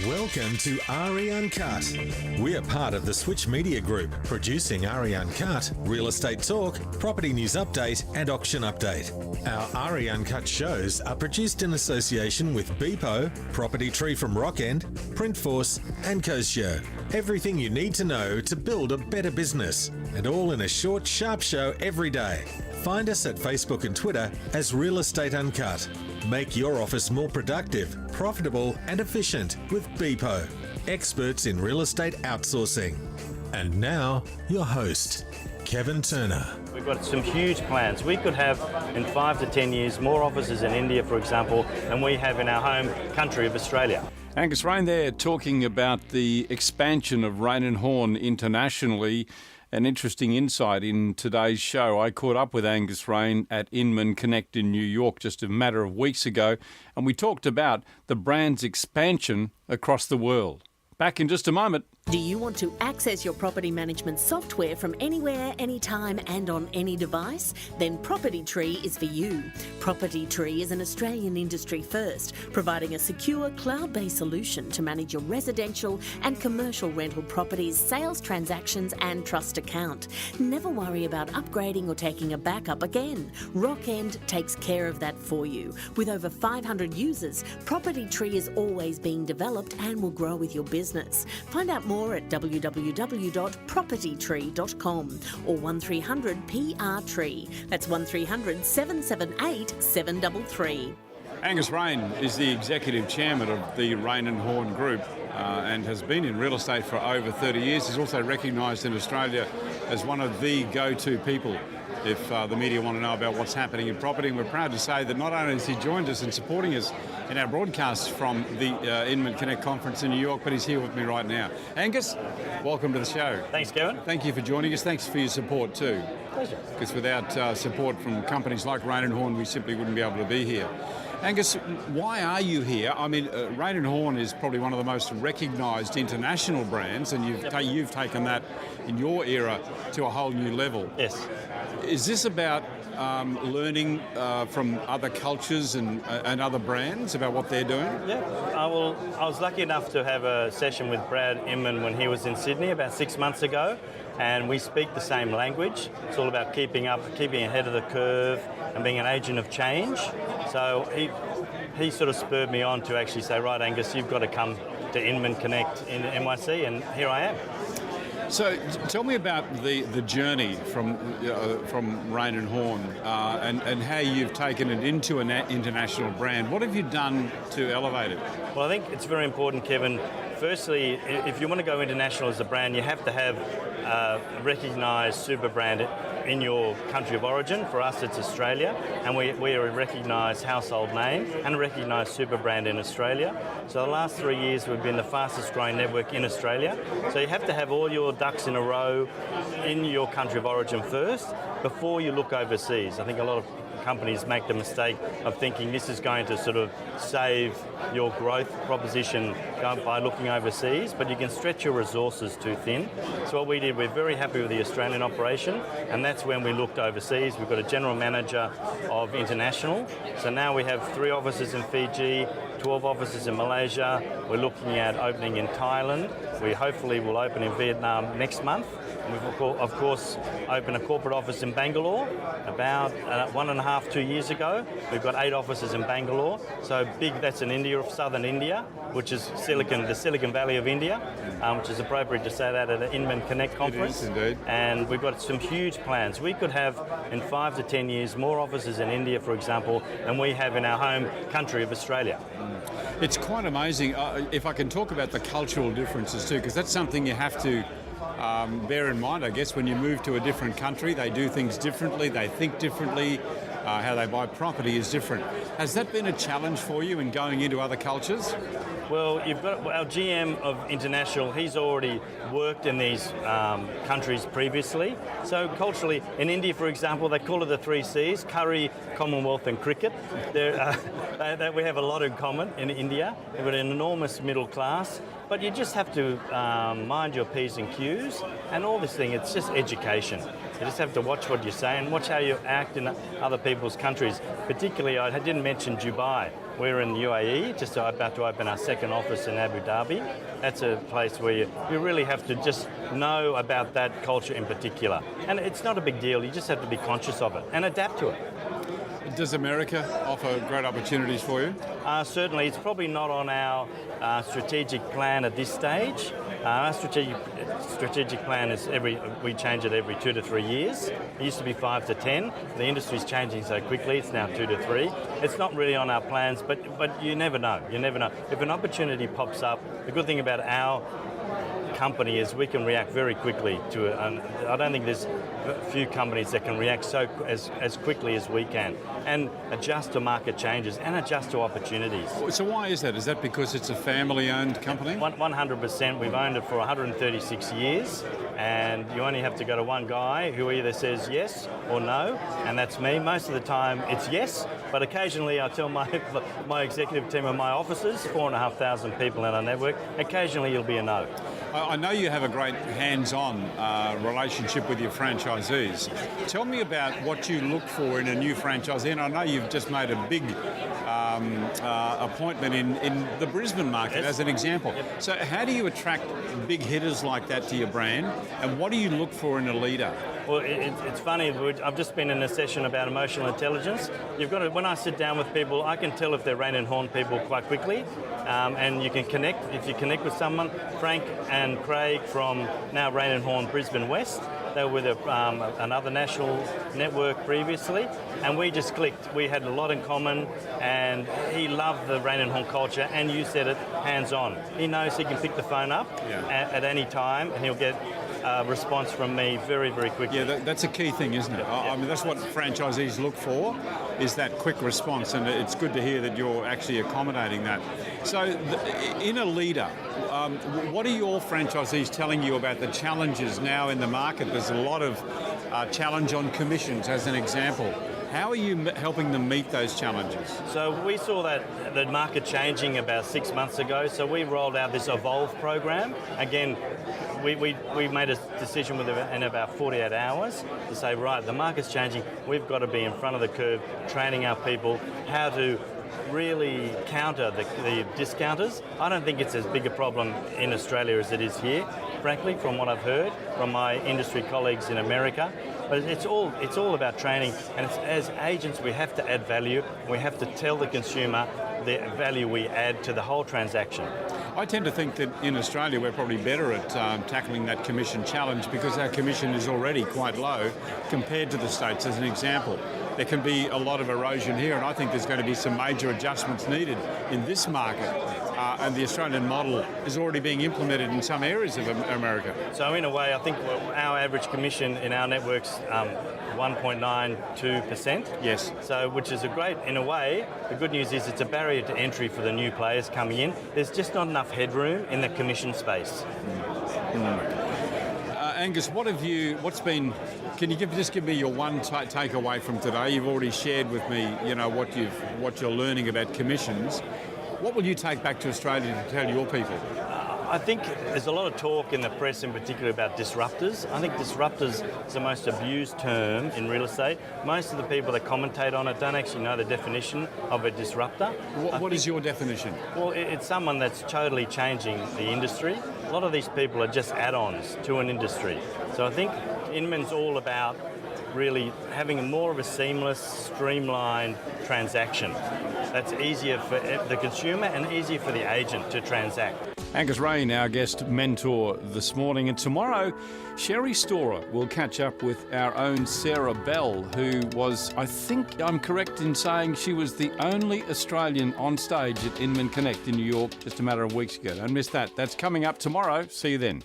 Welcome to RE Uncut. We're part of the Switch Media Group, producing RE Uncut, Real Estate Talk, Property News Update, and Auction Update. Our RE Uncut shows are produced in association with Beepo, Property Tree from Rockend, Printforce, and Cosio. Everything you need to know to build a better business, and all in a short, sharp show every day. Find us at Facebook and Twitter as Real Estate Uncut. Make your office more productive, profitable, and efficient with Beepo, experts in real estate outsourcing. And now, your host, Kevin Turner. We've got some huge plans. We could have, in 5 to 10 years, more offices in India, for example, than we have in our home country of Australia. Angus Rain there talking about the expansion of Rain & Horne internationally. An interesting insight in today's show. I caught up with Angus Rain at Inman Connect in New York just a matter of weeks ago, and we talked about the brand's expansion across the world. Back in just a moment. Do you want to access your property management software from anywhere, anytime and on any device? Then Property Tree is for you. Property Tree is an Australian industry first, providing a secure cloud-based solution to manage your residential and commercial rental properties, sales transactions and trust account. Never worry about upgrading or taking a backup again. Rockend takes care of that for you. With over 500 users, Property Tree is always being developed and will grow with your business. Find out more at www.propertytree.com or 1300 PR Tree. That's 1300 778 733. Angus Rain is the executive chairman of the Rain & Horne Group and has been in real estate for over 30 years. He's also recognised in Australia as one of the go-to people if the media want to know about what's happening in property. And we're proud to say that not only has he joined us and supporting us in our broadcasts from the Inman Connect conference in New York, but he's here with me right now. Angus, welcome to the show. Thanks, Kevin. Thank you for joining us. Thanks for your support too. Pleasure. Because without support from companies like Rain & Horne, we simply wouldn't be able to be here. Angus, why are you here? I mean, Rain & Horne is probably one of the most recognised international brands, and you've taken that in your era to a whole new level. Yes. Is this about learning from other cultures and other brands about what they're doing? Yeah. I was lucky enough to have a session with Brad Inman when he was in Sydney about 6 months ago, and we speak the same language. It's all about keeping ahead of the curve and being an agent of change. So he sort of spurred me on to actually say, right, Angus, you've got to come to Inman Connect in NYC, and here I am. So tell me about the journey from Rain & Horne and how you've taken it into an international brand. What have you done to elevate it? Well, I think it's very important, Kevin. Firstly, if you want to go international as a brand, you have to have a recognised super brand in your country of origin. For us, it's Australia, and we are a recognised household name and a recognised super brand in Australia. So the last 3 years, we've been the fastest growing network in Australia. So you have to have all your ducks in a row in your country of origin first before you look overseas. I think a lot of companies make the mistake of thinking this is going to sort of save your growth proposition by looking overseas, but you can stretch your resources too thin. So what we did, we're very happy with the Australian operation, and that's when we looked overseas. We've got a general manager of international. So now we have 3 offices in Fiji, 12 offices in Malaysia. We're looking at opening in Thailand. We hopefully will open in Vietnam next month. We've of course opened a corporate office in Bangalore about 1.5, 2 years ago. We've got 8 offices in Bangalore. So big, that's in India, southern India, which is the Silicon Valley of India, which is appropriate to say that at the Inman Connect conference. It is indeed. And we've got some huge plans. We could have, in 5 to 10 years, more offices in India, for example, than we have in our home country of Australia. It's quite amazing. If I can talk about the cultural differences too, because that's something you have to bear in mind, I guess, when you move to a different country. They do things differently, they think differently, how they buy property is different. Has that been a challenge for you in going into other cultures? Well, you've got our GM of International, he's already worked in these countries previously. So culturally, in India, for example, they call it the 3 Cs, curry, Commonwealth and cricket. We have a lot in common in India. We've got an enormous middle class, but you just have to mind your P's and Q's, and all this thing, it's just education. You just have to watch what you say and watch how you act in other people's countries. Particularly, I didn't mention Dubai. we're in UAE, just about to open our second office in Abu Dhabi. That's a place where you really have to just know about that culture in particular. And it's not a big deal, you just have to be conscious of it and adapt to it. Does America offer great opportunities for you? Certainly, it's probably not on our strategic plan at this stage. Our strategic plan is we change it every 2 to 3 years. It used to be 5 to 10. The industry's changing so quickly, it's now 2 to 3. It's not really on our plans, but you never know. You never know. If an opportunity pops up, the good thing about our company is we can react very quickly to it. And I don't think there's a few companies that can react as quickly as we can and adjust to market changes and adjust to opportunities. So why is that? Is that because it's a family-owned company? 100%. We've owned it for 136 years, and you only have to go to one guy who either says yes or no, and that's me. Most of the time it's yes, but occasionally I tell my executive team and my officers, 4,500 people in our network, occasionally it'll be a no. I know you have a great hands-on relationship with your franchisees. Tell me about what you look for in a new franchisee. And I know you've just made a big appointment in the Brisbane market, as an example. Yep. So how do you attract big hitters like that to your brand? And what do you look for in a leader? Well, it's funny. I've just been in a session about emotional intelligence. You've got to, when I sit down with people, I can tell if they're Rain and Horn people quite quickly, and you can connect. If you connect with someone, Frank and Craig from now Rain and Horn Brisbane West, they were with another national network previously, and we just clicked. We had a lot in common, and he loved the Rain and Horn culture, and you said it, hands-on. He knows he can pick the phone up at any time, and he'll get response from me very, very quickly. Yeah, that's a key thing, isn't it? I mean, that's what franchisees look for, is that quick response, and it's good to hear that you're actually accommodating that. So, in a leader, what are your franchisees telling you about the challenges now in the market? There's a lot of challenge on commissions, as an example. How are you helping them meet those challenges? So we saw that the market changing about 6 months ago, so we rolled out this Evolve program. Again, we made a decision in about 48 hours to say, right, the market's changing, we've got to be in front of the curve, training our people how to really counter the discounters. I don't think it's as big a problem in Australia as it is here, frankly, from what I've heard from my industry colleagues in America. But it's all about training, and as agents we have to add value. We have to tell the consumer the value we add to the whole transaction. I tend to think that in Australia we're probably better at tackling that commission challenge because our commission is already quite low compared to the States, as an example. There can be a lot of erosion here, and I think there's going to be some major adjustments needed in this market. And the Australian model is already being implemented in some areas of America. So in a way, I think our average commission in our network's 1.92%. Yes. So, which is in a way, the good news is it's a barrier to entry for the new players coming in. There's just not enough headroom in the commission space. Angus, can you just give me your one takeaway from today? You've already shared with me, what you're learning about commissions. What will you take back to Australia to tell your people? I think there's a lot of talk in the press in particular about disruptors. I think disruptors is the most abused term in real estate. Most of the people that commentate on it don't actually know the definition of a disruptor. What is your definition? Well, it's someone that's totally changing the industry. A lot of these people are just add-ons to an industry. So I think Inman's all about really having more of a seamless, streamlined transaction. That's easier for the consumer and easier for the agent to transact. Angus Rain, our guest mentor this morning. And tomorrow, Sherry Storer will catch up with our own Sarah Bell, who was, I think I'm correct in saying, she was the only Australian on stage at Inman Connect in New York just a matter of weeks ago. Don't miss that. That's coming up tomorrow. See you then.